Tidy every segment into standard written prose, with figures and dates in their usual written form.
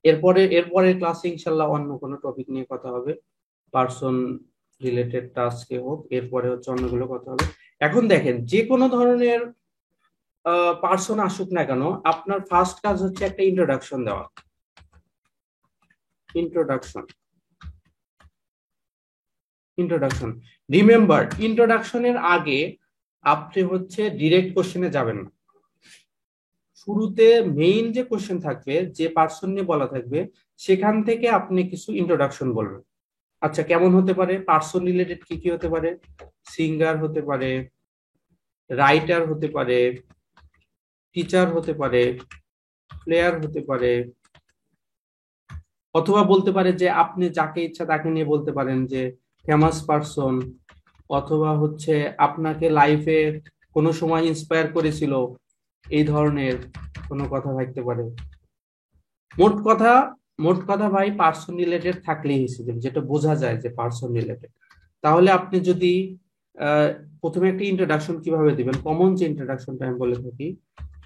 এরপরে ক্লাসে ইনশাল্লাহ অন্য কোনো টপিক নিয়ে কথা হবে, পার্সন রিলেটেড টাস্কে হোক, এরপরে হচ্ছে অন্যগুলো কথা হবে। এখন দেখেন, যে কোনো ধরনের পার্সন আসুক না কেন, আপনার ফার্স্ট কাজ হচ্ছে একটা ইন্ট্রোডাকশন দেওয়া। ইন্ট্রোডাকশন ইন্ট্রোডাকশন রিমেম্বার, ইন্ট্রোডাকশনের আগে আপনি হচ্ছে ডিরেক্ট কোশ্চেনে যাবেন না। শুরুতে মেইন যে কোশ্চেন থাকবে, যে পার্সন নিয়ে বলা থাকবে, সেখান থেকে আপনি কিছু ইন্ট্রোডাকশন বলবেন। আচ্ছা, কেমন হতে পারে? পার্সন রিলেটেড কি কি হতে পারে? সিঙ্গার হতে পারে, রাইটার হতে পারে, টিচার হতে পারে, প্লেয়ার হতে পারে, অথবা বলতে পারে যে আপনি যাকে ইচ্ছা তাকে নিয়ে বলতে পারেন যে ফেমাস পার্সন, অথবা হচ্ছে আপনাকে লাইফে কোনো সময় ইন্সপায়ার করেছিল, এই ধরনের কোনো কথা থাকতে পারে। মোট কথা মোট কথা ভাই, পার্সন রিলেটেড থাকলেই হিসেবে যেটা বোঝা যায় যে পার্সন রিলেটেড। তাহলে আপনি যদি আহ, প্রথমে একটা ইন্ট্রোডাকশন কিভাবে দিবেন, কমন যে ইন্ট্রোডাকশনটা আমি বলে থাকি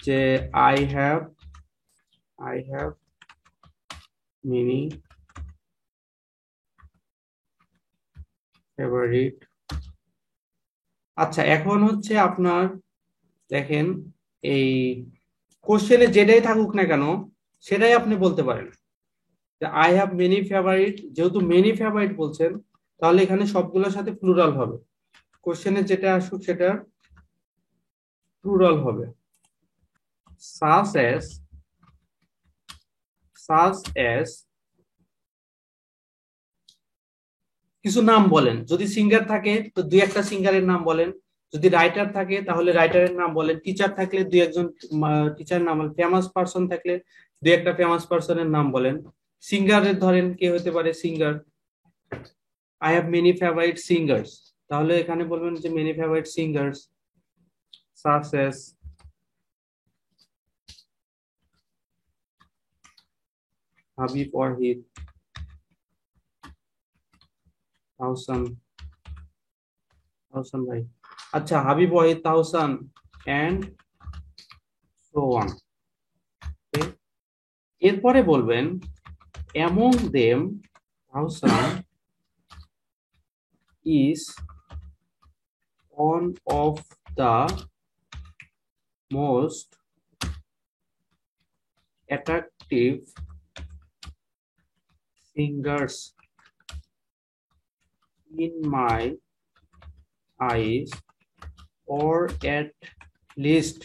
যে আই হ্যাভ মেনি ফেভারিট। আচ্ছা, এখন হচ্ছে আপনার দেখেন, এই কোশ্চেনে যেটাই থাকুক না কেন সেটাই আপনি বলতে পারেন। আই হ্যাভ মেনি ফেভারিট, যেহেতু মেনি ফেভারিট বলছেন, তাহলে এখানে সবগুলোর সাথে প্লুরাল হবে। কোশ্চেনে যেটা আসুক সেটা প্লুরাল হবে। সাস এস সাস এস কিছু নাম বলেন। যদি সিঙ্গার থাকে তো দুই একটা সিঙ্গারের নাম বলেন, যদি রাইটার থাকে তাহলে রাইটারের নাম বলেন, টিচার থাকলে দুই একজন টিচার নাম বলেন, ফেমাস পার্সন থাকলে দুই একটা ফেমাস পার্সনের নাম বলেন। সিঙ্গারের ধরেন কে হতে পারে? Singer, I have many favourite singers, তাহলে এখানে বলবেন যে many favourite singers such as Habib Wahid, Tahsan Tahsan ভাই, আচ্ছা Habib Wahid, Tahsan and so on. এরপরে বলবেন among them Tahsan is one of the most attractive singers in my eyes, or at least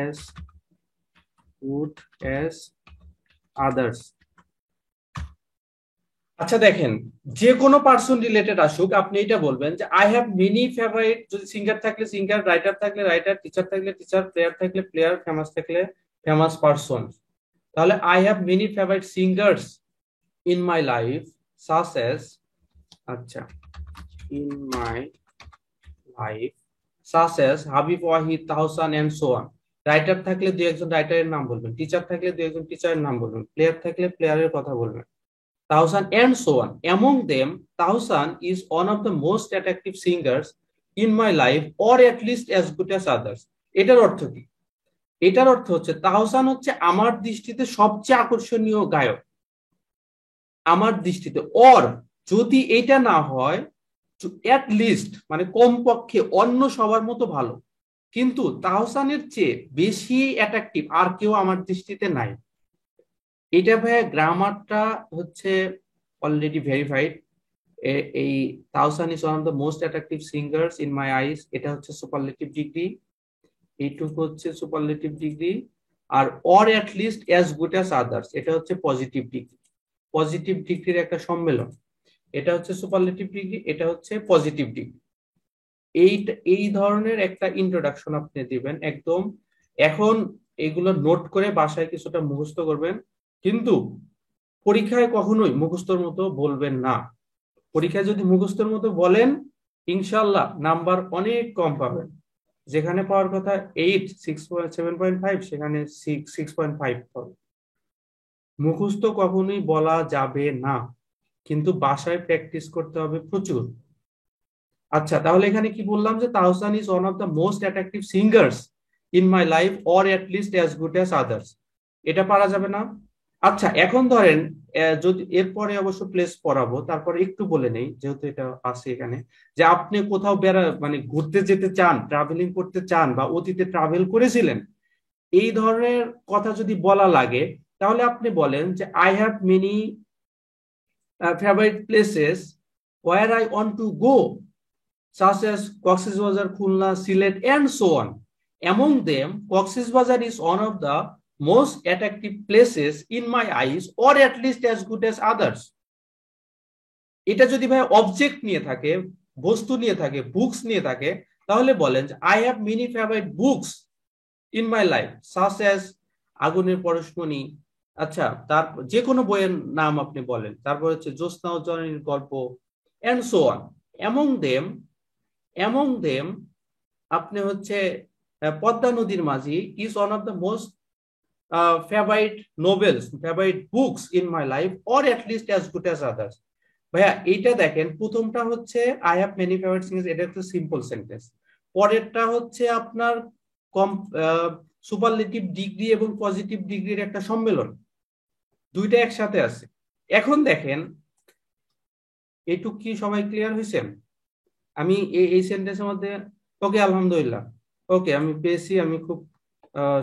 as good as others. আচ্ছা দেখেন, যে কোনো পার্সন রিলেটেড আসুক, আপনি এটা বলবেন যে আই হ্যাভ মেনি ফেভারিট। যদি সিঙ্গার থাকলে সিঙ্গার, রাইটার থাকলে রাইটার, টিচার থাকলে টিচার, প্লেয়ার থাকলে প্লেয়ার, ফেমাস থাকলে ফেমাস পার্সন। তাহলে I have many favourite singers in my life such as, আচ্ছা, in my life such as Habib Wahid, Tahsan and so on. Writer থাকলে দুই একজন রাইটারের নাম বলবেন, টিচার থাকলে দুই একজন টিচারের নাম বলবেন, প্লেয়ার থাকলে প্লেয়ারের কথা বলবেন। Taushan and so on. Among them, Taushan is one of the most attractive singers in my life, or at least as good as others. এটার অর্থ কি? এটার অর্থ হচ্ছে তাহসান হচ্ছে আমার দৃষ্টিতে সবচেয়ে আকর্ষণীয় গায়ক আমার দৃষ্টিতে, অর যদি এটা না হয়, এট লিস্ট মানে কমপক্ষে অন্য সবার মতো ভালো, কিন্তু তাহসানের চেয়ে বেশি অ্যাট্রাকটিভ আর কেউ আমার দৃষ্টিতে নাই। এটা ভাইয়া গ্রামারটা হচ্ছে অলরেডি ভেরিফাইড। এই Tahsan is one of the most attractive singers in my eyes, এটা হচ্ছে সুপারলেটিভ ডিগ্রি, এইটুকু হচ্ছে সুপারলেটিভ ডিগ্রি। আর or at least as good as others, এটা হচ্ছে পজিটিভ ডিগ্রি। পজিটিভ ডিগ্রির একটা সম্মেলন, এটা হচ্ছে সুপারলেটিভ ডিগ্রি, এটা হচ্ছে পজিটিভ ডিগ্রি। এই ধরনের একটা ইন্ট্রোডাকশন আপনি দিবেন একদম। এখন এগুলো নোট করে বাসায় কিছুটা মুখস্থ করবেন, কিন্তু পরীক্ষায় কখনোই মুখস্থর মতো বলবেন না। পরীক্ষায় যদি মুখস্থর মতো বলেন, ইনশাল্লাহ নাম্বার অনেক কম পাবেন। যেখানে পাওয়ার কথা 7.5, সেখানে 6.5 পাবেন। মুখস্থ কখনোই বলা যাবে না, কিন্তু বাসায় প্র্যাকটিস করতে হবে প্রচুর। আচ্ছা, তাহলে এখানে কি বললাম যে Tahsan is one of the most attractive singers in my life, or at least as good as others. এটা পারা যাবে না। আচ্ছা এখন ধরেন যদি এরপরে অবশ্য প্লেস পড়াবো, তারপরে একটু বলে নেই যেহেতু এটা আছে এখানে, যে আপনি কোথাও মানে ঘুরতে যেতে চান, ট্রাভেলিং করতে চান, বা অতীতে ট্রাভেল করেছিলেন, এই ধরনের কথা যদি বলা লাগে, তাহলে আপনি বলেন যে I have many favourite places where I want to go, such as Coxsbazar, Khulna, Sylhet, and so on. Among them, Coxsbazar is one of the most attractive places in my eyes, or at least as good as others. এটা যদি ভাই object নিয়ে থাকে, বস্তু নিয়ে থাকে, books নিয়ে থাকে, তাহলে বলেন I have many favourite books in my life, such as আগুনের পরশমণি। আচ্ছা, তার যে কোনো বইয়ের নাম আপনি বলেন, তারপর হচ্ছে জ্যোৎস্না ও জননীর গল্প, and so on. Among them, among them আপনি হচ্ছে পদ্মা নদীর মাঝি is one of the most favourite novels, favourite books in my life, or at least as good as others. ভাইয়া এইটা দেখেন, প্রথমটা হচ্ছে I have many favourite singers, এটা একটা সিম্পল সেন্টেন্স। পরেরটা হচ্ছে আপনার কম সুপারলেটিভ ডিগ্রি এবং পজিটিভ ডিগ্রির একটা সম্মেলন, দুইটা একসাথে আছে। এখন দেখেন এইটুক কি সবাই ক্লিয়ার হয়েছেন? আমি এই সেন্টেন্সের মধ্যে, ওকে আলহামদুলিল্লাহ, ওকে আমি পেয়েছি, আমি খুব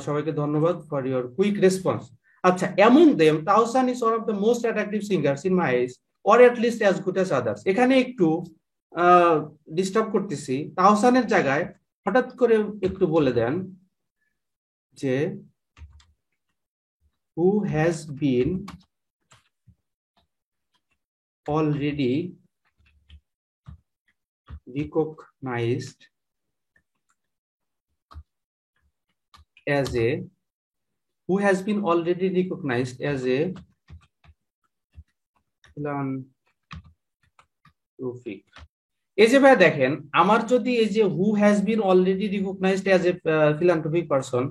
সবাইকে ধন্যবাদ ফর ইউর কুইক রেসপন্স। আচ্ছা, among them Tahsan is one of the most attractive singers in my eyes, or at least as good as others. এখানে একটু ডিস্টার্ব করতেছি, তাহসানের জায়গায় হঠাৎ করে একটু বলে দেন যে who has been already recognised as a, who has been already recognized as a philanthropic। এই যে ভাই দেখেন, আমার যদি এই যে who has been already recognised as a philanthropic person,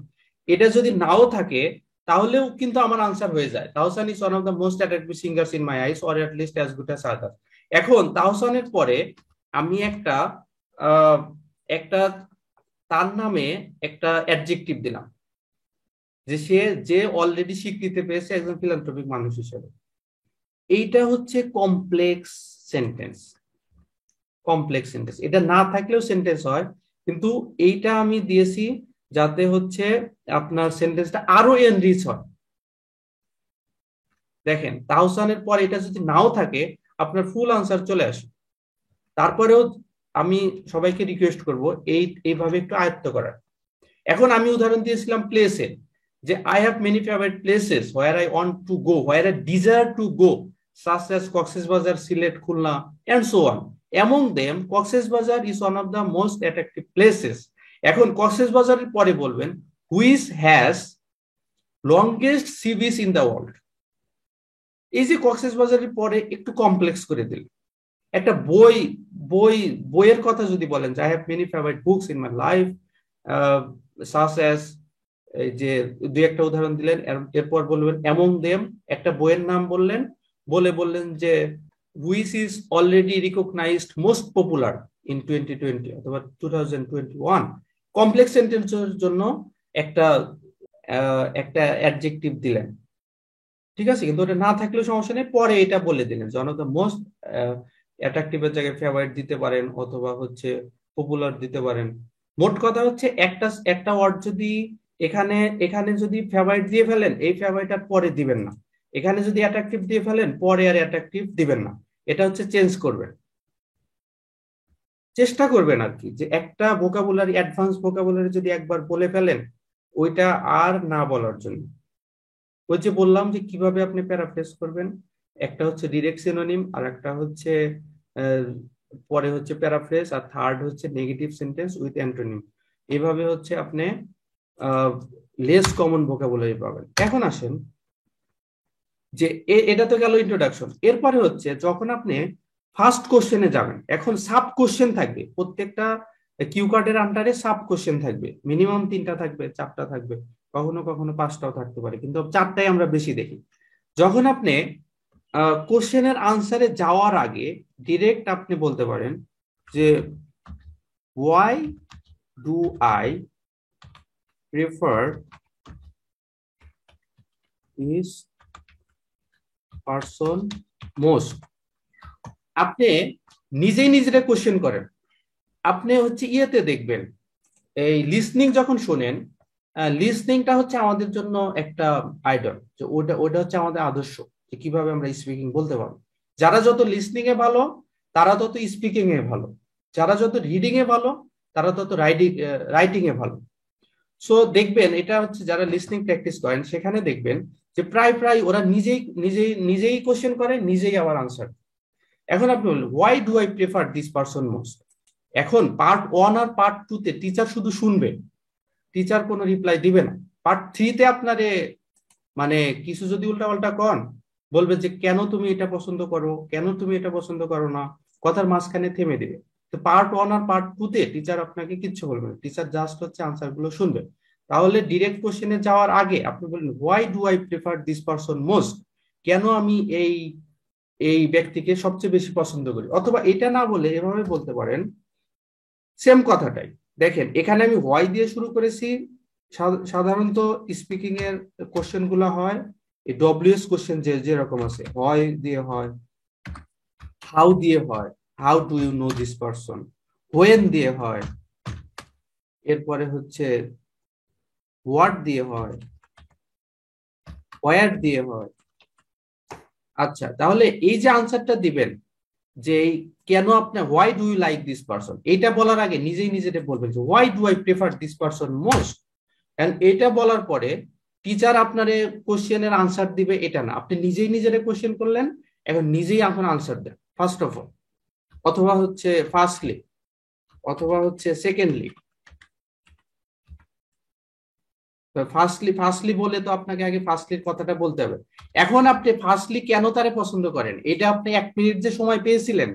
এটা যদি নাও থাকে, তাহলেও কিন্তু আমার আনসার হয়ে যায় Tahsan is one of the most attractive singers in my eyes, or at least as good as other. এখন তাহসানের পরে আমি একটা আহ, একটা তার নামে একটা অ্যাডজেক্টিভ দিলাম, যে সে যে অলরেডি স্বীকৃতি পেয়েছে একজন ফিলান্থ্রপিক মানুষ হিসেবে। এইটা হচ্ছে কমপ্লেক্স সেন্টেন্স। কমপ্লেক্স সেন্টেন্স এটা না থাকলেও সেন্টেন্স হয়, কিন্তু এইটা আমি দিয়েছি যাতে হচ্ছে আপনার সেন্টেন্সটা আরো এনরিচ হয়। দেখেন তাহসানের পর এটা যদি নাও থাকে, আপনার ফুল আনসার চলে আসে। তারপরেও আমি সবাইকে রিকোয়েস্ট করব এইভাবে একটু আয়ত্ত করার। এখন আমি উদাহরণ দিয়েছিলাম প্লেসে, যে I have many favourite places where I want to go, where I desire to go, such as Coxsbazar, Sylhet, Khulna, and so on. Among them, Coxsbazar is one of the most attractive places. এখন কক্সবাজারের পরে বলবেন which has longest sea beach in the world. এই যে কক্সবাজারের পরে একটু complex করে দিল, একটা বই বই বইয়ের কথা যদি বলেন, I have many favourite books in my life, such as, এই যে দুই একটা উদাহরণ দিলেন, এরপর বলবেন অ্যামং দেম, একটা বইয়ের নাম বললেন, বললেন যে which is already recognised most popular in 2020 অথবা 2021। কমপ্লেক্স সেন্টেন্সের জন্য একটা একটা অ্যাডজেক্টিভ দিলেন, ঠিক আছে, কিন্তু ওটা না থাকলেও সমস্যা নেই, পরে এটা বলে দিলেন যে ওয়ান অফ দ্য মোস্ট অ্যাট্রাকটিভের জায়গায় ফেভারিট দিতে পারেন, অথবা হচ্ছে পপুলার দিতে পারেন। মোট কথা হচ্ছে একটা একটা ওয়ার্ড যদি এখানে এখানে যদি ফেভারিট দিয়ে ফেলেন, এই ফেভারিট আর পরে দিবেন না। এখানে যদি অ্যাট্রাকটিভ দিয়ে ফেলেন, পরে আর অ্যাট্রাকটিভ দিবেন না। এটা হচ্ছে চেঞ্জ করবেন, চেষ্টা করবেন আর কি, যে একটা ভোকাবুলারি, অ্যাডভান্স ভোকাবুলারি যদি একবার বলে ফেলেন, ওইটা আর না বলার জন্য। ওই যে বললাম যে কিভাবে আপনি প্যারাফ্রেজ করবেন, একটা হচ্ছে ডিরেক্ট সিনোনিম, আর একটা হচ্ছে আহ, পরে হচ্ছে প্যারাফ্রেজ, আর থার্ড হচ্ছে নেগেটিভ সেন্টেন্স উইথ অ্যান্টোনিম। এভাবে হচ্ছে আপনি লেস কমন ভোকাবুলারি পাবেন। এখন আসেন যে এটা তো গেল ইন্ট্রোডাকশন। এরপরে হচ্ছে যখন আপনি ফার্স্ট কোশ্চেনে যাবেন, এখন সাব কোশ্চেন থাকবে, প্রত্যেকটা কিউ কার্ডের আন্ডারে সাব কোশ্চেন থাকবে, মিনিমাম 3টা থাকবে, 4টা থাকবে, কখনো কখনো 5টাও থাকতে পারে, কিন্তু 4টাই আমরা বেশি দেখি। যখন আপনি কোশ্চেনের আনসারে যাওয়ার আগে ডিরেক্ট আপনি বলতে পারেন যে why do I prefer this person most. আপনি নিজেই নিজেরা কোশ্চেন করেন। আপনি হচ্ছে ইয়েতে দেখবেন, এই লিসনিং যখন শোনেন, লিসনিংটা হচ্ছে আমাদের জন্য একটা আইডল, যে ওটা ওটা হচ্ছে আমাদের আদর্শ, যে কিভাবে আমরা স্পিকিং বলতে পারবো। যারা যত লিসনিং এ ভালো তারা তত স্পিকিং এ ভালো, যারা যত রিডিং এ ভালো তারা তত রাইটিং এ ভালো। সো দেখবেন এটা হচ্ছে যারা লিসনিং প্র্যাকটিস করেন সেখানে দেখবেন যে প্রায় প্রায় ওরা নিজেই নিজেই নিজেই কোশ্চেন করে, নিজেই আবার আনসার। এখন আপনি বললেন why do I prefer this person most. এখন পার্ট ওয়ান আর পার্ট টু তে টিচার শুধু শুনবে, টিচার কোনো রিপ্লাই দিবে না। পার্ট থ্রিতে আপনারে মানে কিছু যদি উল্টাপাল্টা কন, বলবে যে কেন তুমি এটা পছন্দ করো, কেন তুমি এটা পছন্দ করো না, কথার মাঝখানে থেমে দিবে। তো পার্ট ওয়ান আর পার্ট টু তে টিচার আপনাকে কিচ্ছু বলবে না, টিচার জাস্ট হচ্ছে আনসার গুলো শুনবে। তাহলে ডিরেক্ট কোশ্চেনে যাওয়ার আগে আপনি বললেন why do I prefer this person most, কেন আমি এই এই ব্যক্তিকে সবচেয়ে বেশি পছন্দ করি। অথবা এটা না বলে এভাবে বলতে পারেন সেম কথাটাই। দেখেন এখানে আমি হোয়াই দিয়ে শুরু করেছি। সাধারণত স্পিকিং এর কোশ্চেন গুলো হয় এই ডব্লিউএস কোশ্চেন যে যেরকম আছে, হয় দিয়ে হয়, হাউ দিয়ে হয়, how do you know this person, when দিয়ে হয়, এরপরে হচ্ছে হোয়াট দিয়ে হয়, হোয়ার দিয়ে হয়। আচ্ছা, তাহলে এই যে আনসারটা দিবেন, যে কেন আপনি why do you like this person, এটা বলার আগে নিজেই নিজেকে বলবেন যে why do I prefer this person most. And এটা বলার পরে টিচার আপনারে কোশ্চেনের আনসার দিবে এটা না, আপনি নিজেই নিজেরে কোশ্চেন করলেন, এখন নিজেই এখন আনসার দেন ফার্স্ট অফ অল, অথবা হচ্ছে ফার্স্টলি, অথবা হচ্ছে সেকেন্ডলি। ফার্স্টলি ফার্স্টলি বলে তো আপনাকে আগে ফার্স্টলির কথাটা বলতে হবে। এখন আপনি ফার্স্টলি কেন তারে পছন্দ করেন এটা আপনি 1 মিনিট যে সময় পেয়েছিলেন,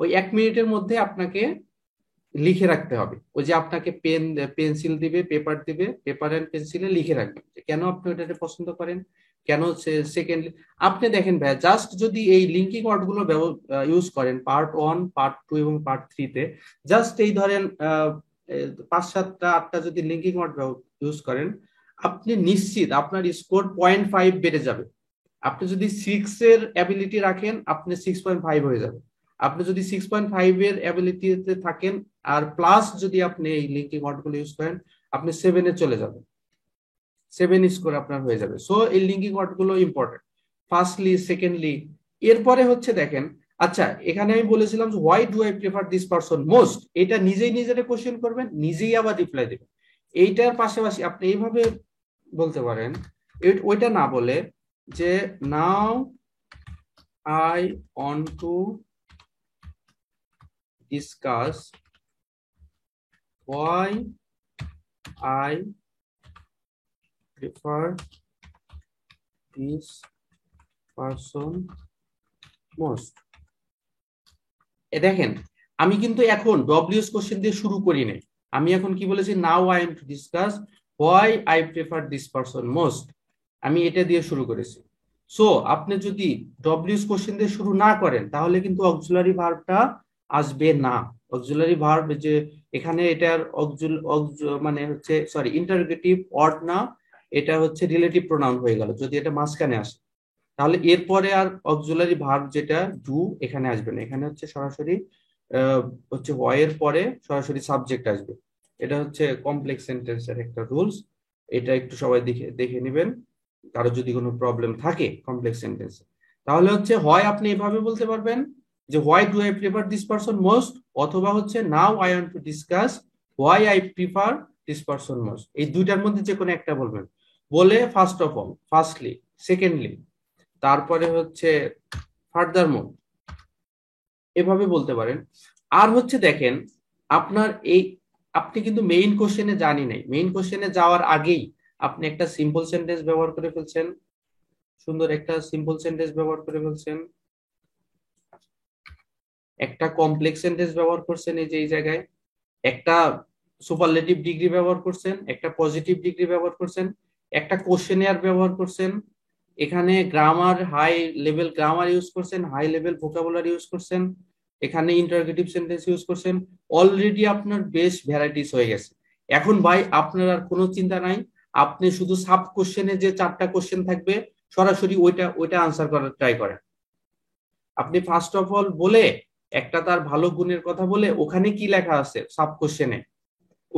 ওই 1 মিনিটের মধ্যে আপনাকে লিখে রাখতে হবে। ওই যে আপনাকে পেন্সিল দিবে, পেপার দিবে, পেপার এন্ড পেন্সিলে লিখে রাখবেন যে কেন আপনি ওটাকে পছন্দ করেন, কেন। সেকেন্ডলি আপনি দেখেন ভাই, জাস্ট যদি এই লিঙ্কিং ওয়ার্ড গুলো ইউজ করেন পার্ট ওয়ান, পার্ট টু এবং পার্ট থ্রিতে, জাস্ট এই ধরেন 5, 7, 8টা যদি লিঙ্কিং ওয়ার্ড ইউজ করেন, আপনি নিশ্চিত আপনার স্কোর 0.5 বেড়ে যাবে। আপনি যদি 6 এর অ্যাবিলিটি রাখেন আপনি 6.5 হয়ে যাবে। আপনি যদি 6.5 এর অ্যাবিলিটিতে থাকেন আর প্লাস যদি আপনি এই লিঙ্কিং ওয়ার্ডগুলো ইউজ করেন, আপনি 7-এ চলে যাবেন, 7 স্কোর আপনার হয়ে যাবে। সো এই লিঙ্কিং ওয়ার্ডগুলো ইম্পর্টেন্ট, ফার্স্টলি, সেকেন্ডলি। এরপরে হচ্ছে দেখেন, আচ্ছা এখানে আমি বলেছিলাম যে why do I prefer this person most, এটা নিজেই নিজেরে কোশ্চেন করবেন, নিজেই আবার রিপ্লাই দেবেন। এইটার পাশাপাশি আপনি এইভাবে বলতে পারেন, ওইটা না বলে যে now I want to discuss why I prefer this person most. দেখেন আমি কিন্তু এখন ডব্লিউএস কোশ্চেন দিয়ে শুরু করি নাই, আমি এখন কি বলেছি, now I am to discuss why I prefer this person most, আমি এটা দিয়ে শুরু করেছি। সো আপনি যদি ডব্লিউএস কোশ্চেন দিয়ে শুরু না করেন তাহলে কিন্তু অক্সিলারি ভার্বটা আসবে না। অক্সিলারি ভার্ব যে এখানে এটার মানে হচ্ছে সরি ইন্টারোগেটিভ ওয়ার্ড না, এটা হচ্ছে রিলেটিভ প্রোনাউন হয়ে গেল যদি এটা মাঝখানে আসে। তাহলে এরপরে আর অক্সিলারি ভার্ব যেটা ডু এখানে আসবে না, এখানে হচ্ছে সরাসরি হচ্ছে হয় এর পরে সরাসরি সাবজেক্ট আসবে। এটা হচ্ছে কমপ্লেক্স সেন্টেন্সের একটা রুলস, এটা একটু সবাই দেখে দেখে নেবেন কারো যদি কোনো প্রবলেম থাকে কমপ্লেক্স সেন্টেন্সে। তাহলে হচ্ছে হয় আপনি এভাবে বলতে পারবেন যে why do I prefer this person most, অথবা হচ্ছে now I want to discuss why I prefer this person most. এই দুইটার মধ্যে যে কোনো একটা বলবেন, বলে first of all, firstly, secondly, তারপরে হচ্ছে ফার্দার মোর, এভাবে বলতে পারেন। আর হচ্ছে দেখেন আপনার এই আপনি কিন্তু মেইন কোশ্চেনে জানি নাই, মেইন কোশ্চেনে যাওয়ার আগেই আপনি একটা সিম্পল সেন্টেন্স ব্যবহার করে ফেলছেন, সুন্দর একটা সিম্পল সেন্টেন্স ব্যবহার করে ফেলছেন, একটা কমপ্লেক্স সেন্টেন্স ব্যবহার করছেন এই যে এই জায়গায়, একটা সুপারলেটিভ ডিগ্রি ব্যবহার করছেন, একটা পজিটিভ ডিগ্রি ব্যবহার করছেন, একটা কোশ্চেনিয়ার ব্যবহার করছেন, এখানে grammar high level grammar use করছেন, হাই লেভেল ভোকাবুলারি ইউজ করছেন, এখানে ইন্টারোগেটিভ সেন্টেন্স ইউজ করছেন। অলরেডি আপনার বেশ ভ্যারাইটিস হয়ে গেছে। এখন ভাই আপনার আর কোনো চিন্তা নাই, আপনি শুধু সাব কোশ্চেনে যে 4টা কোশ্চেন থাকবে সরাসরি ওইটা ওইটা আনসার করার ট্রাই করেন। আপনি ফার্স্ট অফ অল বলে একটা তার ভালো গুণের কথা বলে ওখানে কি লেখা আছে সাব কোশ্চেনে,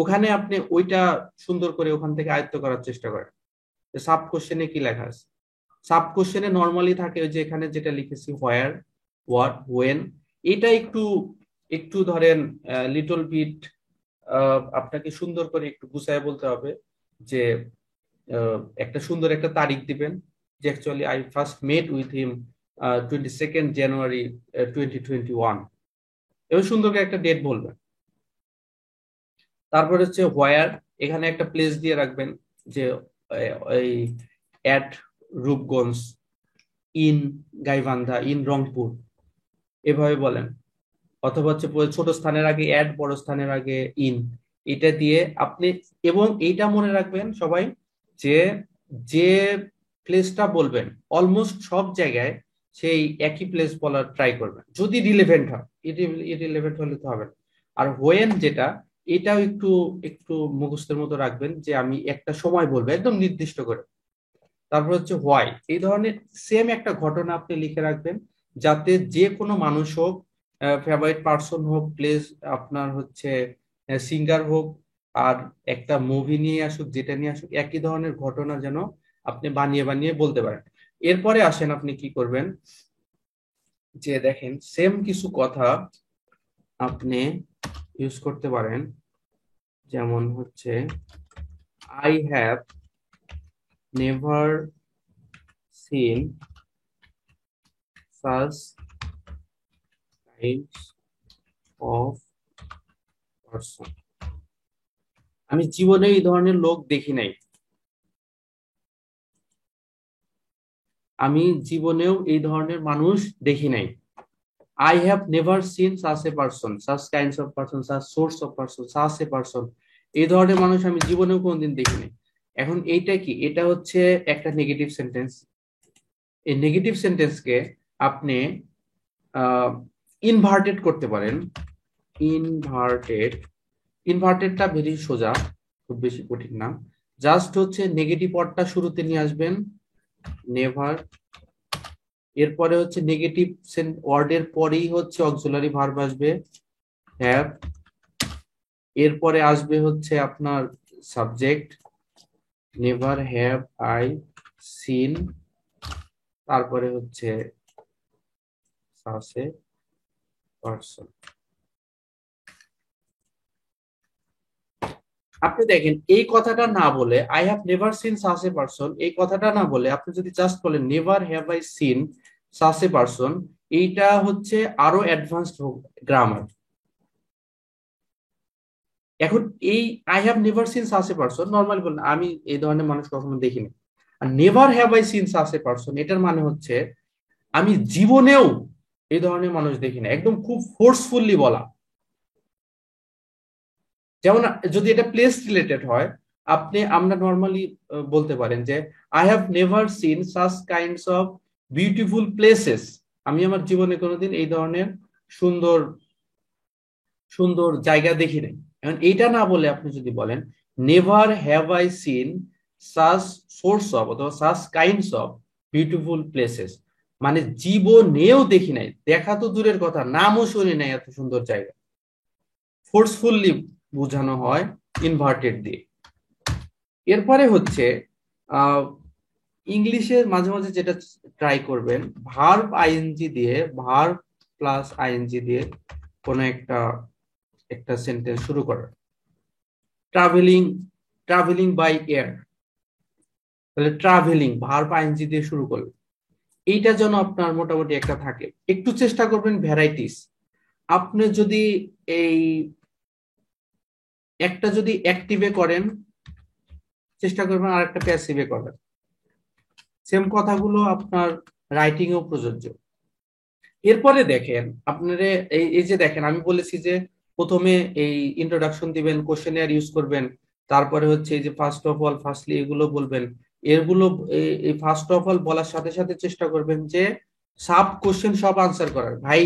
ওখানে আপনি ওইটা সুন্দর করে ওখান থেকে আয়ত্ত করার চেষ্টা করেন। সাব কোশ্চেনে কি লেখা আছে? সাব কোশ্চেনে নর্মালি থাকে ওই যে এখানে যেটা লিখেছি হোয়ার, হোয়াট, ওয়েন। এটা একটু একটু ধরেন লিটল বিট আপনাকে সুন্দর করে একটু গুছায় বলতে হবে যে একটা সুন্দর একটা তারিখ দিবেন যে actually I first mate with him 22nd January 2021, এবং সুন্দর করে একটা ডেট বলবেন। তারপর হচ্ছে হোয়ার, এখানে একটা প্লেস দিয়ে রাখবেন যে এই at Rupganj, in Gaibandha, in Rangpur, এভাবে বলেন। অথবা হচ্ছে ছোট স্থানের আগে অ্যাট, বড় স্থানের আগে ইন, এটা দিয়ে আপনি, এবং এইটা মনে রাখবেন সবাই যে যে প্লেসটা বলবেন অলমোস্ট সব জায়গায় সেই একই প্লেস বলার ট্রাই করবেন যদি রিলেভেন্ট হয়। ইরিলেভেন্ট হলে তো হবে না। আর হোয়েন যেটা, এটাও একটু একটু মুখস্থের মতো রাখবেন যে আমি একটা সময় বলবো একদম নির্দিষ্ট করে। তারপর হচ্ছে হোয়াই, এই ধরনের সেম একটা ঘটনা আপনি লিখে রাখবেন যাতে যে কোনো মানুষ হোক, ফেভারিট পার্সন হোক, প্লেস আপনার হচ্ছে সিঙ্গার হোক, আর একটা মুভি নিয়ে আসুক, যেটা নিয়ে আসুক, একই ধরনের ঘটনা যেন আপনি বানিয়ে বানিয়ে বলতে পারেন। এরপরে আসেন আপনি কি করবেন, যে দেখেন সেম কিছু কথা আপনি ইউজ করতে পারেন। যেমন হচ্ছে I have never seen such kinds of person. আমি জীবনে এই ধরনের লোক দেখি নাই। আমি জীবনেও এই ধরনের মানুষ দেখি নাই। I have never seen such a person, such kinds of person, such source of person, such a person. এই ধরনের মানুষ আমি জীবনেও কোনোদিন দেখি নাই। এখন এইটা কি? এটা হচ্ছে একটা নেগেটিভ সেন্টেন্স। এই নেগেটিভ সেন্টেন্সকে আপনি ইনভার্টেড করতে পারেন। ইনভার্টেড, ইনভার্টেডটা ভেরি সোজা, খুব বেশি কঠিন না। জাস্ট হচ্ছে নেগেটিভ ওয়ার্ডটা শুরুতে নিয়ে আসবেন, নেভার। এরপরে হচ্ছে নেগেটিভ ওয়ার্ডের পরেই হচ্ছে অক্সিলারি ভার্ব আসবে, হ্যাভ। এরপরে আসবে হচ্ছে আপনার subject, never have I scene. তারপরে হচ্ছে সাসে পারসন। আপনি দেখেন এই কথাটা না বলে I have never seen such a person, এই কথাটা না বলে আপনি যদি জাস্ট বলেন never have I seen such a person, এইটা হচ্ছে আরো অ্যাডভান্সড গ্রামার। এখন এই I have never seen such a person normally বলেন আমি এই ধরনের মানুষ কখনো দেখিনি। আর never have I seen such a person, এটার মানে হচ্ছে আমি জীবনেও এই ধরনের মানুষ দেখিনি, একদম খুব ফোর্সফুলি বলা। যেমন যদি এটা প্লেস রিলেটেড হয়, আপনি আমরা নর্মালি বলতে পারেন যে I have never seen such kinds of beautiful places. আমি আমার জীবনে কোনোদিন এই ধরনের সুন্দর সুন্দর জায়গা দেখি নাই। এখন এইটা না বলে আপনি যদি বলেন never have I seen such source of অথবা such kinds of beautiful places, মানে জীবনেও দেখি নাই, দেখা তো দূরের কথা, নামও শুনি নাই এত সুন্দর জায়গা। ফোর্সফুলি বোঝানো হয় ইনভার্টেড দিয়ে। এরপরে হচ্ছে ইংলিশে মাঝে মাঝে যেটা ট্রাই করবেন, ভার্ব আইএনজি দিয়ে, ভার্ব প্লাস আইএনজি দিয়ে কোন একটা একটা সেন্টেন্স শুরু করার। ট্রাভেলিং, ট্রাভেলিং বাই এয়ার, তাহলে ট্রাভেলিং ভার্ব আইএনজি দিয়ে শুরু করলেন। এইটা যেন আপনার মোটামুটি একটা থাকে। একটু চেষ্টা করবেন ভ্যারাইটিস। আপনি যদি এই একটা যদি অ্যাক্টিভে করেন, চেষ্টা করবেন আর একটা প্যাসিভে করার। সেম কথাগুলো আপনার রাইটিং এও প্রযোজ্য। এরপরে দেখেন আপনারে এই যে দেখেন আমি বলেছি যে প্রথমে এই ইন্ট্রোডাকশন দিবেন, কোশ্চেনিয়ার ইউজ করবেন, তারপরে হচ্ছে এই যে ফার্স্ট অফ অল, ফার্স্টলি, এগুলো বলবেন। এগুলো এই ফার্স্ট অফ অল বলার সাথে সাথে চেষ্টা করবেন যে সাব কোশ্চেন সব আনসার করার। ভাই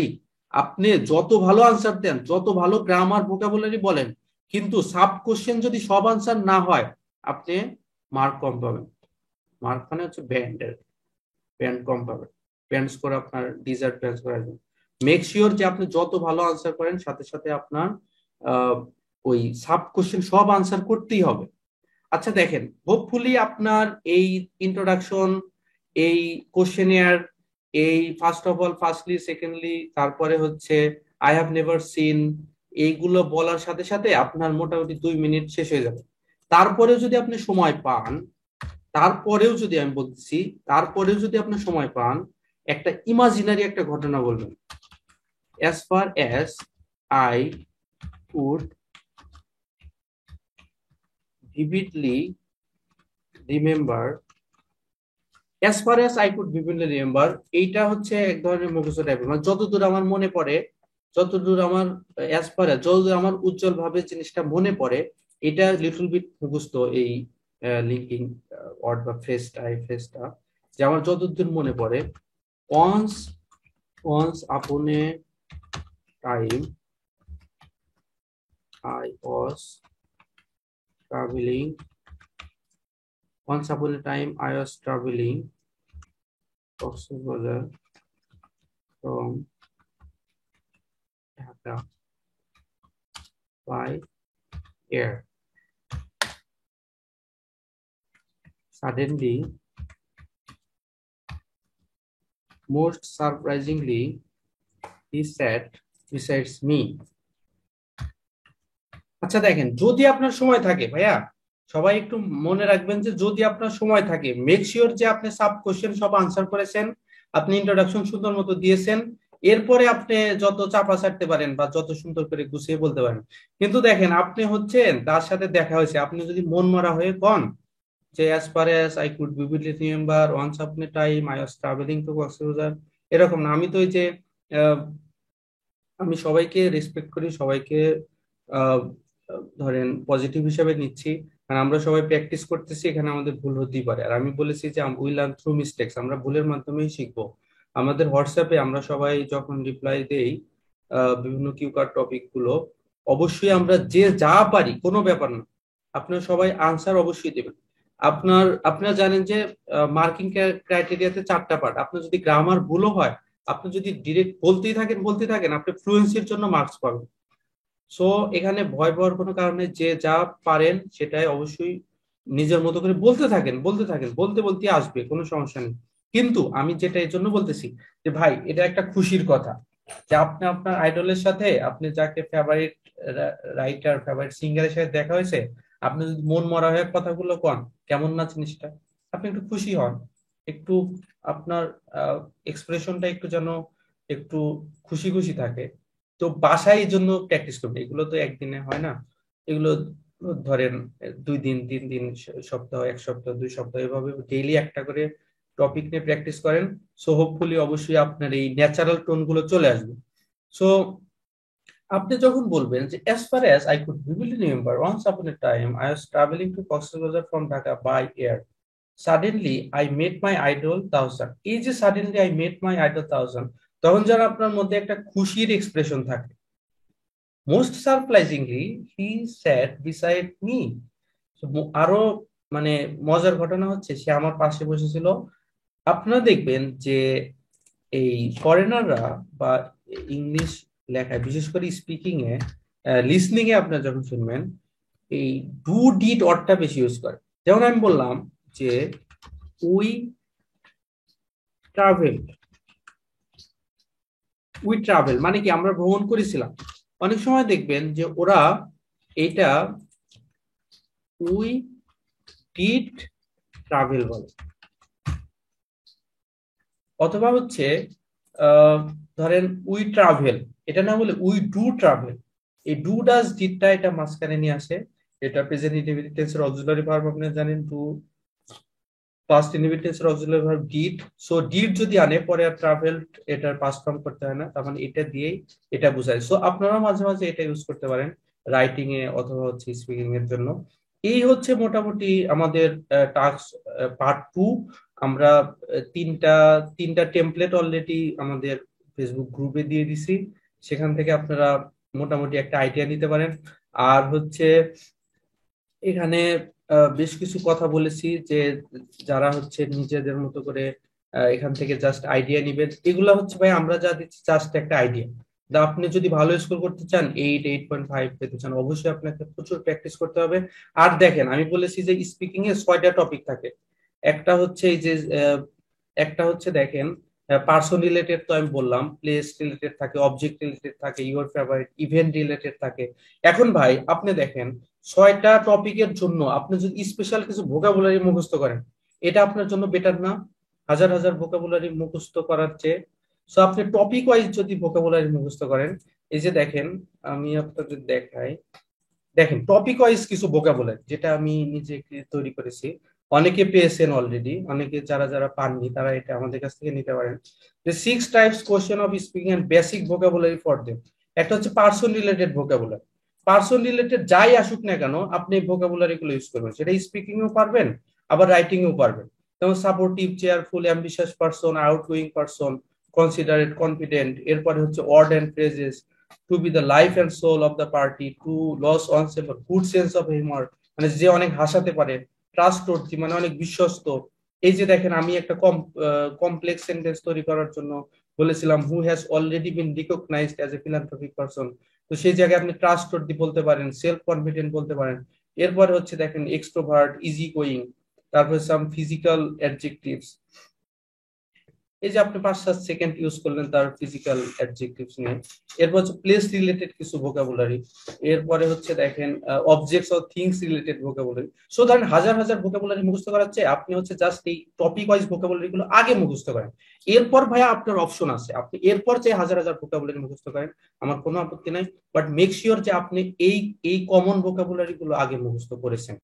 আপনি যত ভালো আনসার দেন, যত ভালো গ্রামার ভোকাবুলারি বলেন, কিন্তু সাব কোশ্চেন যদি সব আনসার না হয়, আপনি মার্ক কম পাবেন। মার্ক মানে হচ্ছে ব্যান্ডের। ব্যান্ড কম পাবেন। ব্যান্ড স্কোর আপনার ডিজার্ট ব্যান্ড স্কোর আসবে। মেক শিওর যে আপনি যত ভালো আনসার করেন সাথে সাথে আপনার ওই সাব কোশ্চেন সব আনসার করতেই হবে। আচ্ছা দেখেন, হোপফুলি আপনার এই ইন্ট্রোডাকশন, এই কোশ্চেনিয়ার, এই first of all, firstly, secondly, তারপরে হচ্ছে আই হ্যাভ নেভার সিন, এইগুলো বলার সাথে সাথে আপনার মোটামুটি 2 মিনিট শেষ হয়ে যাবে। তারপরেও যদি আপনি সময় পান, তারপরেও যদি আমি বলতেছি, তারপরেও যদি আপনি সময় পান, একটা ইমাজিনারি একটা ঘটনা বলবেন। as far as I could vividly remember, as far as I could vividly remember, এইটা হচ্ছে এক ধরনের মুখস্থ টাইপের, মানে যতদূর আমার মনে পড়ে, যতদূর আমার as far as, যতদূর আমার উজ্জ্বল ভাবে জিনিসটা মনে পড়ে, এটা লিটল বিট মুখস্থ। এই লিঙ্কিং ওয়ার্ড বা ফ্রেজটা যে আমার যতদূর মনে পড়ে, once once upon a time I was traveling, once upon a time I was traveling Kochisbazar from Dhaka by air. Suddenly, most surprisingly, he sat beside me. আচ্ছা দেখেন, যদি আপনার সময় থাকে ভাইয়া, সবাই একটু মনে রাখবেন যে যদি আপনার সময় থাকে, মেক শিওর যে আপনি সাব কোশ্চেন সব আনসার করেছেন, আপনি ইন্ট্রোডাকশন সুন্দর মতো দিয়েছেন, এরপরে আপনি যত চাপা ছাড়তে পারেন বা যত সুন্দর করে গুছিয়ে বলতে পারেন। কিন্তু দেখেন, আপনি হচ্ছেন তার সাথে দেখা হয়েছে, আপনি যদি মন মরা হয়ে কন যে as far as I could vividly remember once upon a time I was traveling to Coxbazaar, এরকম না। আমি তো ওই যে আহ, আমি সবাইকে রেসপেক্ট করি, সবাইকে আহ, ধরেন পজিটিভ হিসেবে নিচ্ছি, কারণ আমরা সবাই প্র্যাকটিস করতেছি, এখানে আমাদের ভুল হতেই পারে। আর আমি বলেছি যে উই লার্ন থ্রু মিস্টেক্স, আমরা ভুলের মাধ্যমেই শিখবো। আমাদের হোয়াটসঅ্যাপে আমরা সবাই যখন রিপ্লাই দেই বিভিন্ন কিউকার টপিক গুলো, অবশ্যই আমরা যে যা পারি, কোনো ব্যাপার না, আপনারা সবাই আনসার অবশ্যই দেবেন। আপনারা জানেন যে মার্কিং ক্রাইটেরিয়াতে 4টা পার্ট। আপনার যদি গ্রামার ভুলও হয়, আপনি যদি ডিরেক্ট বলতেই থাকেন, আপনি ফ্লুয়েন্সির জন্য মার্কস পাবেন। সো এখানে ভয় পাওয়ার কোনো কারণে, যে যা পারেন সেটাই অবশ্যই নিজের মতো করে বলতে থাকেন, বলতে বলতে আসবে, কোনো সমস্যা নেই। কিন্তু আমি যেটা এই জন্য বলতেছি যে ভাই, এটা একটা খুশির কথা যে আপনি আপনার আইডলের সাথে, আপনি যাকে ফেভারিট রাইটার, ফেভারিট সিঙ্গারের সাথে দেখা হয়েছে, আপনি যদি মন মরা হয়ে কথাগুলো কন, কেমন না জিনিসটা? আপনি একটু খুশি হন, একটু আপনার এক্সপ্রেশনটা একটু যেন একটু খুশি খুশি থাকে। তো বাসায় এই জন্য প্র্যাকটিস করবে, এগুলো তো একদিনে হয় না। এগুলো ধরেন 2 দিন, 3 দিন, সপ্তাহ, 1 সপ্তাহ, 2 সপ্তাহ, এভাবে ডেইলি একটা করে টপিক নিয়ে প্র্যাকটিস করেন। সো হোপফুলি অবশ্যই আপনার এই ন্যাচারাল টোন গুলো চলে আসবে। সো আপনি যখন বলবেন যে as far as I could vividly remember once upon a time I was traveling to Coxbazaar from Dhaka by air, suddenly I met my idol thousand, এই যে suddenly I met my idol thousand, তখন যেন আপনার মধ্যে একটা খুশির expression থাকে। Most surprisingly হি স্যাট beside me, আরো মানে মজার ঘটনা হচ্ছে সে আমার পাশে বসেছিল। আপনারা দেখবেন যে এই ফরেনাররা বা ইংলিশ লেখায়, বিশেষ করে স্পিকিং এ, লিসনিং এ আপনারা যখন শুনবেন, এই ডু ডিড অর্থটা বেশি ইউজ করে। যেমন আমি বললাম যে উই ট্রাভেল, মানে কি আমরা ভ্রমণ করেছিলাম। অনেক সময় দেখবেন যে ওরা এইটা উই ডিড ট্রাভেল বলে, অথবা হচ্ছে ধরেন উই ট্রাভেল, এটা না বলে উই ডু ট্রাভেল। এই ডু ডাজ ডিডটা এটা মাঝখানে নিয়ে আসে। এটা প্রেজেন্ট ইনডেফিনিট টেন্সের অক্সিলারি ভার্ব, আপনারা জানেন ডু, পাস্ট ইনডেফিনিট টেন্সের auxiliary verb did. So did যদি আনে পরে আর ট্রাভেল এটার পাস্ট ফর্ম করতে হয় না, তার মানে এটা দিয়েই এটা বোঝায়। সো আপনারা মাঝে মাঝে এটা ইউজ করতে পারেন রাইটিং এ অথবা হচ্ছে স্পিকিং এর জন্য। এই হচ্ছে মোটামুটি আমাদের টাস্ক পার্ট 2। আমরা তিনটা তিনটা টেমপ্লেট অলরেডি আমাদের ফেসবুক গ্রুপে দিয়ে দিছি, সেখান থেকে আপনারা মোটামুটি একটা আইডিয়া নিতে পারেন। আর হচ্ছে এখানে বেশ কিছু কথা বলেছি যে যারা হচ্ছে নিজেদের মতো করে এখান থেকে জাস্ট আইডিয়া নিবেন। এগুলা হচ্ছে ভাই আমরা যা দিচ্ছি জাস্ট একটা আইডিয়া। আপনি যদি ভালো স্কোর করতে চান, 8.5 পেতে চান, অবশ্যই আপনাকে প্রচুর প্র্যাকটিস করতে হবে। আর দেখেন আমি বলেছি যে স্পিকিং এ 6টা টপিক থাকে। একটা হচ্ছে এই যে একটা হচ্ছে দেখেন পার্সন রিলেটেড, তো আমি বললাম, প্লেস রিলেটেড থাকে, অবজেক্ট রিলেটেড থাকে, ইউর ফেভারিট, ইভেন্ট রিলেটেড থাকে। এখন ভাই আপনি দেখেন 6টা টপিকের জন্য আপনি যদি স্পেশাল কিছু ভোকাবুলারি মুখস্থ করেন, এটা আপনার জন্য বেটার না হাজার হাজার ভোকাবুলারি মুখস্থ করার চেয়ে? সো আপনি টপিক ওয়াইজ যদি ভোকাবুলারি মুখস্থ করেন, এই যে দেখেন আমি আপনাদের দেখাই, দেখেন টপিক ওয়াইজ কিছু ভোকাবুলারি যেটা আমি নিজে তৈরি করেছি, অনেকে পেয়েছেন অলরেডি, অনেকে যারা যারা পাননি তারা এটা আমাদের কাছ থেকে নিতে পারেন। যে 6 types question of speaking and basic vocabulary for them. একটা হচ্ছে person related vocabulary. Person related যাই আসুক না কেন আপনি ভোকাবুলারি গুলো ইউজ করবেন, সেটা স্পিকিং এও পারবেন আবার রাইটিং এও পারবেন। যেমন supportive, cheerful, ambitious person, outgoing person, considerate, confident. এরপরে হচ্ছে word and phrases, to be the life and soul of the party, to lose on saver, good sense of humour, মানে যে অনেক হাসাতে পারে, ট্রাস্টওয়ার্থি মানে অনেক বিশ্বস্ত। এই যে দেখেন আমি একটা কমপ্লেক্স সেন্টেন্স তৈরি করার জন্য বলেছিলাম who has already been recognised as a philanthropic person, তো সেই জায়গায় আপনি ট্রাস্টওয়ার্থি বলতে পারেন, সেলফ কনফিডেন্ট বলতে পারেন। এরপরে হচ্ছে দেখেন এক্সট্রোভার্ট, ইজি গোয়িং, তারপরে সাম ফিজিক্যাল অ্যাডজেক্টিভস। এই যে আপনি 5-7 সেকেন্ড ইউজ করলেন তার ফিজিক্যাল অ্যাডজেক্টিভস নিয়ে। এরপর হচ্ছে প্লেস রিলেটেড কিছু ভোকাবুলারি। এরপরে হচ্ছে দেখেন objects or things related vocabulary. So ধরেন হাজার হাজার ভোকাবুলারি মুখস্থ করার চেয়ে আপনি হচ্ছে জাস্ট এই টপিক ওয়াইজ ভোকাবুলারি গুলো আগে মুখস্থ করেন। এরপর ভাইয়া আপনার অপশন আছে, আপনি এরপর যে হাজার হাজার ভোকাবুলারি মুখস্থ করেন, আমার কোনো আপত্তি নাই। বাট মেক শিওর যে আপনি এই এই কমন ভোকাবুলারি গুলো আগে মুখস্থ করেছেন।